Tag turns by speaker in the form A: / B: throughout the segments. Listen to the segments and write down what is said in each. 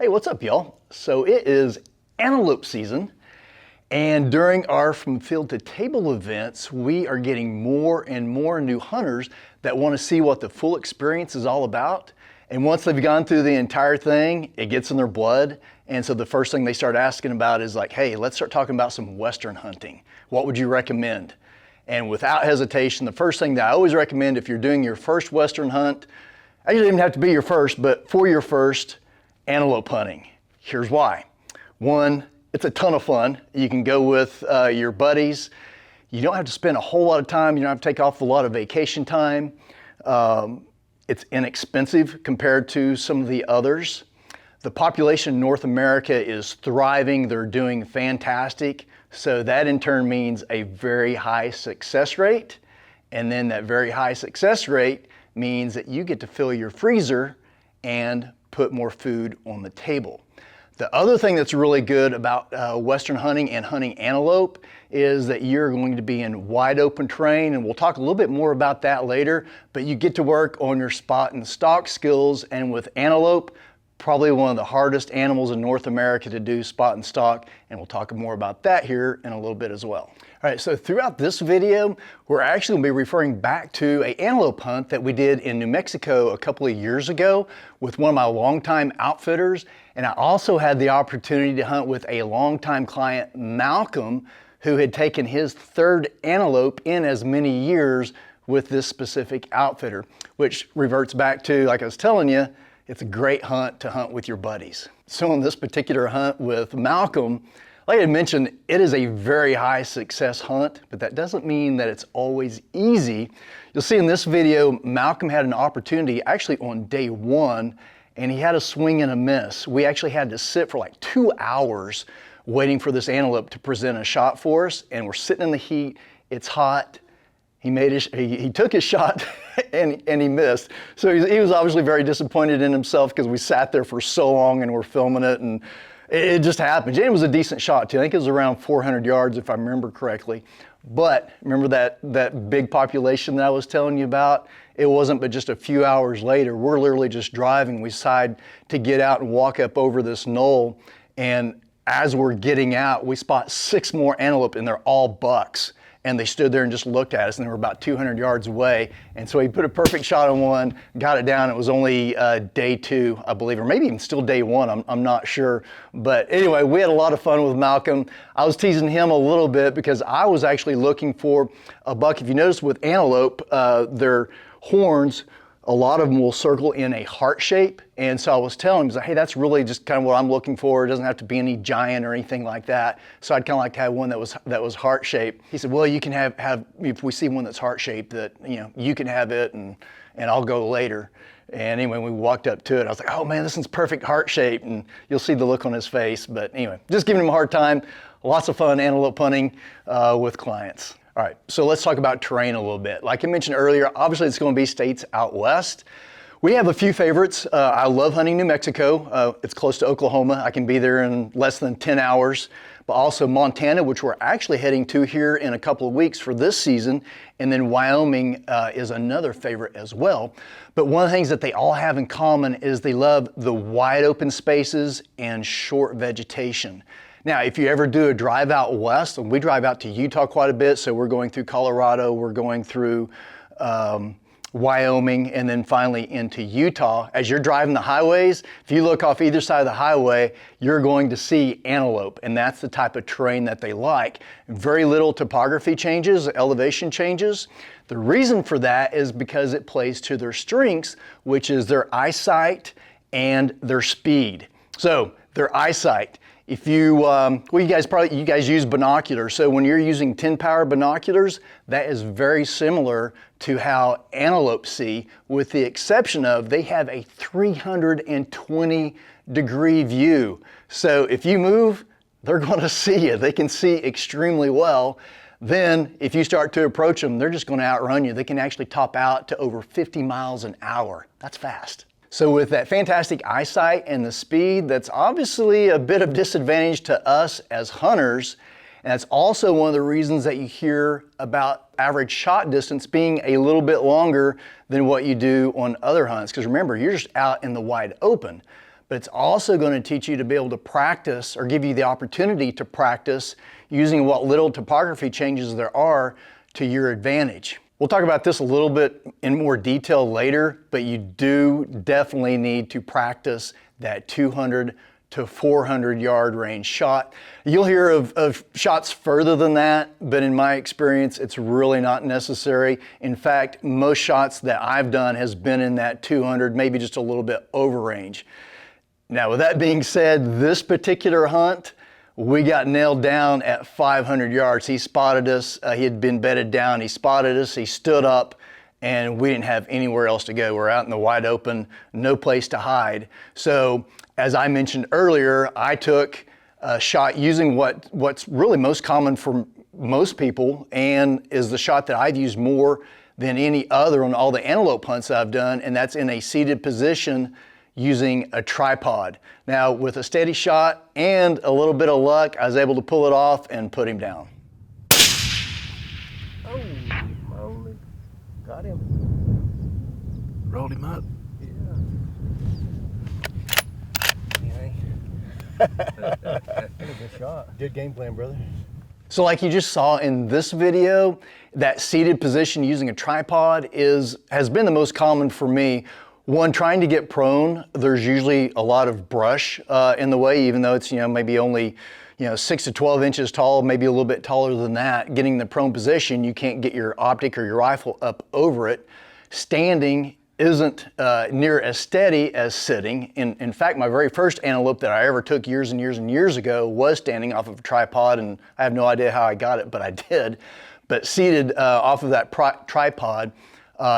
A: Hey, what's up, y'all? So it is antelope season, and during our From Field to Table events, we are getting more and more new hunters that want to see what the full experience is all about. And once they've gone through the entire thing, it gets in their blood. And so the first thing they start asking about is like, hey, let's start talking about some Western hunting. What would you recommend? And without hesitation, the first thing that I always recommend if you're doing your first Western hunt, actually it doesn't even have to be your first, but for your first, antelope hunting. Here's why. One, it's a ton of fun. You can go with your buddies. You don't have to spend a whole lot of time. You don't have to take off a lot of vacation time. It's inexpensive compared to some of the others. The population in North America is thriving. They're doing fantastic. So that in turn means a very high success rate. And then that very high success rate means that you get to fill your freezer and put more food on the table. The other thing that's really good about Western hunting and hunting antelope is that you're going to be in wide open terrain, and we'll talk a little bit more about that later, but you get to work on your spot and stalk skills, and with antelope, probably one of the hardest animals in North America to do spot and stalk, and we'll talk more about that here in a little bit as well. All right, so throughout this video, we're actually going to be referring back to an antelope hunt that we did in New Mexico a couple of years ago with one of my longtime outfitters, and I also had the opportunity to hunt with a longtime client, Malcolm, who had taken his third antelope in as many years with this specific outfitter, which reverts back to, like I was telling you, it's a great hunt to hunt with your buddies. So on this particular hunt with Malcolm, like I mentioned, it is a very high success hunt, but that doesn't mean that it's always easy. You'll see in this video, Malcolm had an opportunity actually on day one, and he had a swing and a miss. We actually had to sit for like 2 hours waiting for this antelope to present a shot for us, and we're sitting in the heat, it's hot. He took his shot and he missed. So he was obviously very disappointed in himself because we sat there for so long and we're filming it, and it just happened. And it was a decent shot too. I think it was around 400 yards if I remember correctly. But remember that big population that I was telling you about? It wasn't but just a few hours later. We're literally just driving. We decide to get out and walk up over this knoll, and as we're getting out, we spot 6 more antelope, and they're all bucks. And they stood there and just looked at us, and they were about 200 yards away. And so he put a perfect shot on one, got it down. It was only day 2, I believe, or maybe even still day 1, I'm not sure. But anyway, we had a lot of fun with Malcolm. I was teasing him a little bit because I was actually looking for a buck. If you notice with antelope, their horns, a lot of them will circle in a heart shape. And so I was telling him, hey, that's really just kind of what I'm looking for. It doesn't have to be any giant or anything like that. So I'd kind of like to have one that was heart shaped. He said, well, you can have if we see one that's heart shaped, that you can have it, and I'll go later. And anyway, we walked up to it. I was like, oh man, this one's perfect heart shape. And you'll see the look on his face. But anyway, just giving him a hard time. Lots of fun antelope hunting with clients. All right, so let's talk about terrain a little bit. Like I mentioned earlier, obviously it's going to be states out west. We have a few favorites. I love hunting New Mexico. It's close to Oklahoma. I can be there in less than 10 hours. But also Montana, which we're actually heading to here in a couple of weeks for this season. And then Wyoming is another favorite as well. But one of the things that they all have in common is they love the wide open spaces and short vegetation. Now, if you ever do a drive out west, and we drive out to Utah quite a bit, so we're going through Colorado, we're going through Wyoming, and then finally into Utah. As you're driving the highways, if you look off either side of the highway, you're going to see antelope, and that's the type of terrain that they like. Very little topography changes, elevation changes. The reason for that is because it plays to their strengths, which is their eyesight and their speed. So, their eyesight. If you, you guys use binoculars. So when you're using 10 power binoculars, that is very similar to how antelope see, with the exception of they have a 320 degree view. So if you move, they're going to see you. They can see extremely well. Then if you start to approach them, they're just going to outrun you. They can actually top out to over 50 miles an hour. That's fast. So with that fantastic eyesight and the speed, that's obviously a bit of disadvantage to us as hunters. And that's also one of the reasons that you hear about average shot distance being a little bit longer than what you do on other hunts. Because remember, you're just out in the wide open. but it's also going to teach you to be able to practice, or give you the opportunity to practice using what little topography changes there are to your advantage. We'll talk about this a little bit in more detail later, but you do definitely need to practice that 200 to 400 yard range shot. You'll hear of shots further than that, but in my experience, it's really not necessary. In fact, most shots that I've done has been in that 200, maybe just a little bit over range. Now, with that being said, this particular hunt, we got nailed down at 500 yards. He spotted us, he had been bedded down, he spotted us, he stood up, and we didn't have anywhere else to go. We're out in the wide open, no place to hide. So, as I mentioned earlier, I took a shot using what's really most common for most people, and is the shot that I've used more than any other on all the antelope hunts I've done, and that's in a seated position using a tripod. Now, with a steady shot and a little bit of luck, I was able to pull it off and put him down.
B: Oh, moly. Got him. Rolled him up. Good shot. Good game plan, brother.
A: So like you just saw in this video, that seated position using a tripod has been the most common for me. One, trying to get prone, there's usually a lot of brush in the way, even though it's, maybe only 6 to 12 inches tall, maybe a little bit taller than that. Getting the prone position, you can't get your optic or your rifle up over it. Standing isn't near as steady as sitting. In fact, my very first antelope that I ever took years and years and years ago was standing off of a tripod, and I have no idea how I got it, but I did. But seated off of that tripod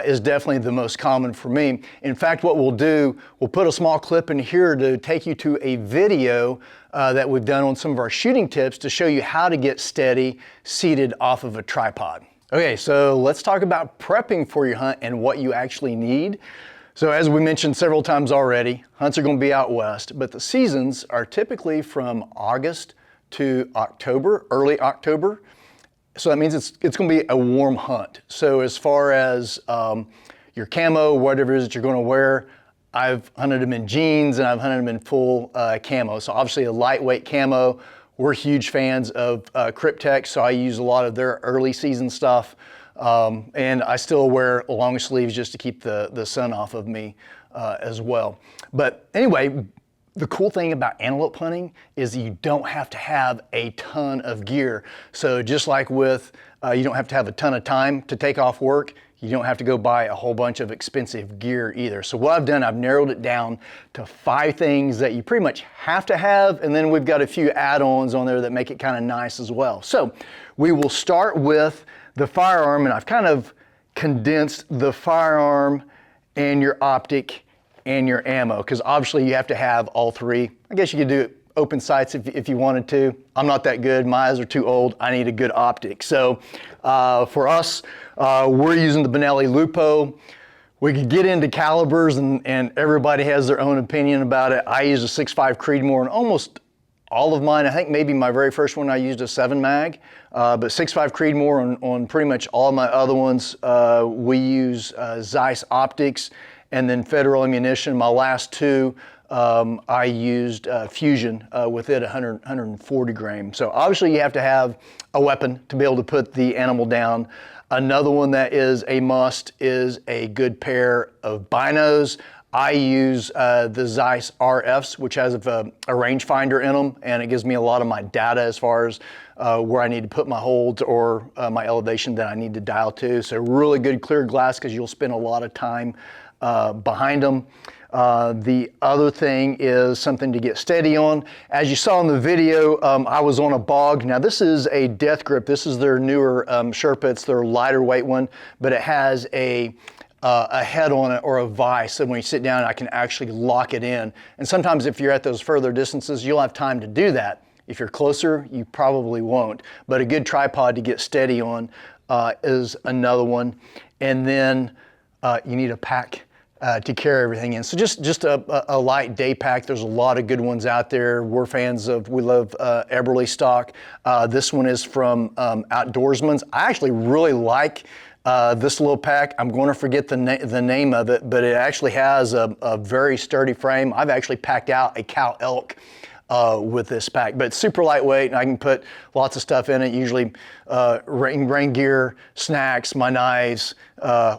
A: is definitely the most common for me. In fact, what we'll do, we'll put a small clip in here to take you to a video that we've done on some of our shooting tips to show you how to get steady seated off of a tripod. Okay, so let's talk about prepping for your hunt and what you actually need. So as we mentioned several times already, hunts are going to be out west, but the seasons are typically from August to October, early October. So that means it's going to be a warm hunt. So as far as your camo, whatever it is that you're going to wear, I've hunted them in jeans and I've hunted them in full camo. So obviously a lightweight camo. We're huge fans of Kryptek, so I use a lot of their early season stuff. And I still wear long sleeves just to keep the sun off of me as well. But anyway, the cool thing about antelope hunting is you don't have to have a ton of gear. So just like with, you don't have to have a ton of time to take off work, you don't have to go buy a whole bunch of expensive gear either. So what I've done, I've narrowed it down to 5 things that you pretty much have to have, and then we've got a few add-ons on there that make it kind of nice as well. So we will start with the firearm, and I've kind of condensed the firearm and your optic and your ammo, because obviously you have to have all 3. I guess you could do it open sights if you wanted to. I'm not that good. My eyes are too old. I need a good optic. So for us, we're using the Benelli Lupo. We could get into calibers, and everybody has their own opinion about it. I use a 6.5 Creedmoor and almost all of mine. I think maybe my very first one I used a 7 mag, but 6.5 Creedmoor on pretty much all my other ones. We use Zeiss optics and then Federal ammunition. My last 2, I used Fusion with it, 140 grain. So obviously you have to have a weapon to be able to put the animal down. Another one that is a must is a good pair of binos. I use the Zeiss RFs, which has a rangefinder in them, and it gives me a lot of my data as far as where I need to put my holds or my elevation that I need to dial to. So really good clear glass, because you'll spend a lot of time behind them. The other thing is something to get steady on. As you saw in the video, I was on a bog. Now this is a Death Grip. This is their newer Sherpa. It's their lighter weight one, but it has a head on it or a vise, and when you sit down I can actually lock it in. And sometimes if you're at those further distances, you'll have time to do that. If you're closer, you probably won't. But a good tripod to get steady on is another one. And then you need a pack to carry everything in. So just a light day pack. There's a lot of good ones out there. We're fans of, we love Eberly stock. This one is from Outdoorsman's. I actually really like This little pack, I'm going to forget the name of it, but it actually has a very sturdy frame. I've actually packed out a cow elk with this pack, but it's super lightweight and I can put lots of stuff in it, usually rain gear, snacks, my knives,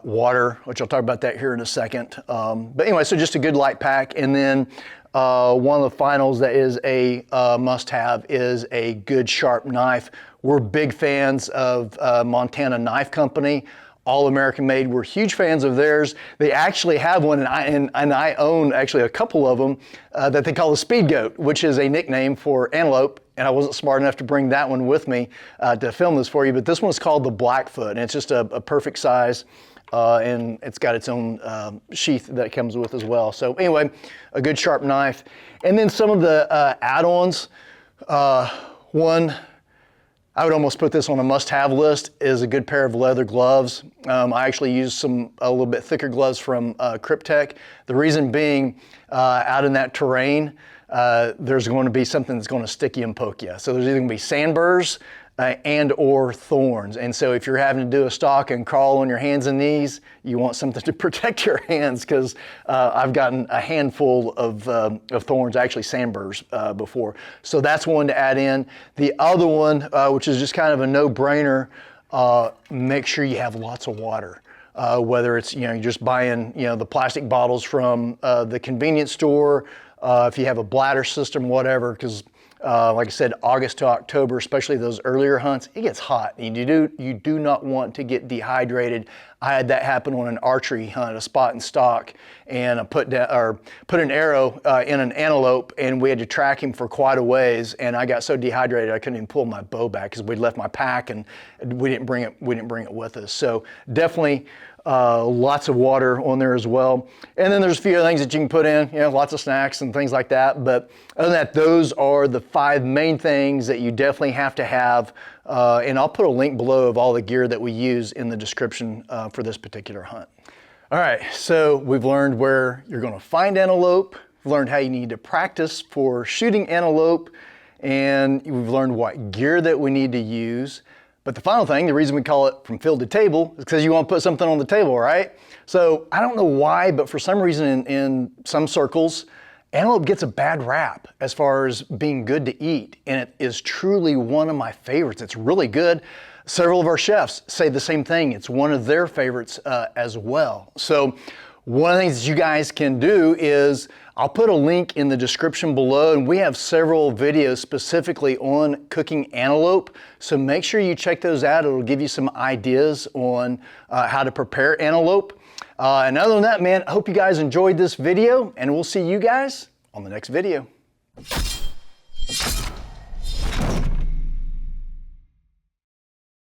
A: water, which I'll talk about that here in a second. But anyway, so just a good light pack. And then one of the finals that is a must-have is a good sharp knife. We're big fans of Montana Knife Company. All American made. We're huge fans of theirs. They actually have one, and I own actually a couple of them that they call the Speed Goat, which is a nickname for Antelope. And I wasn't smart enough to bring that one with me to film this for you, but this one's called the BlackFoot, and it's just a perfect size, and it's got its own sheath that it comes with as well. So anyway, a good sharp knife. And then some of the add-ons. One, I would almost put this on a must-have list, is a good pair of leather gloves. I actually use a little bit thicker gloves from Kryptek. The reason being, out in that terrain, there's going to be something that's going to stick you and poke you. So there's either going to be sandburrs and or thorns. And so if you're having to do a stalk and crawl on your hands and knees, you want something to protect your hands, because I've gotten a handful of thorns, actually sandburrs, before. So that's one to add in. The other one, which is just kind of a no-brainer, make sure you have lots of water. Whether it's, you're just buying, the plastic bottles from the convenience store, if you have a bladder system, whatever, because like I said, August to October, especially those earlier hunts, it gets hot. And you do not want to get dehydrated. I had that happen on an archery hunt, a spot and stock, and I put an arrow in an antelope, and we had to track him for quite a ways. And I got so dehydrated I couldn't even pull my bow back because we'd left my pack and we didn't bring it with us. So definitely lots of water on there as well. And then there's a few other things that you can put in, lots of snacks and things like that. But other than that, those are the 5 main things that you definitely have to have. And I'll put a link below of all the gear that we use in the description for this particular hunt. All right, so we've learned where you're going to find antelope. We've learned how you need to practice for shooting antelope. And we've learned what gear that we need to use. But the final thing, the reason we call it from field to table, is because you want to put something on the table, right? So I don't know why, but for some reason in some circles, antelope gets a bad rap as far as being good to eat. And it is truly one of my favorites. It's really good. Several of our chefs say the same thing. It's one of their favorites as well. So one of the things that you guys can do is, I'll put a link in the description below, and we have several videos specifically on cooking antelope. So make sure you check those out. It'll give you some ideas on how to prepare antelope. And other than that, man, I hope you guys enjoyed this video, and we'll see you guys on the next video.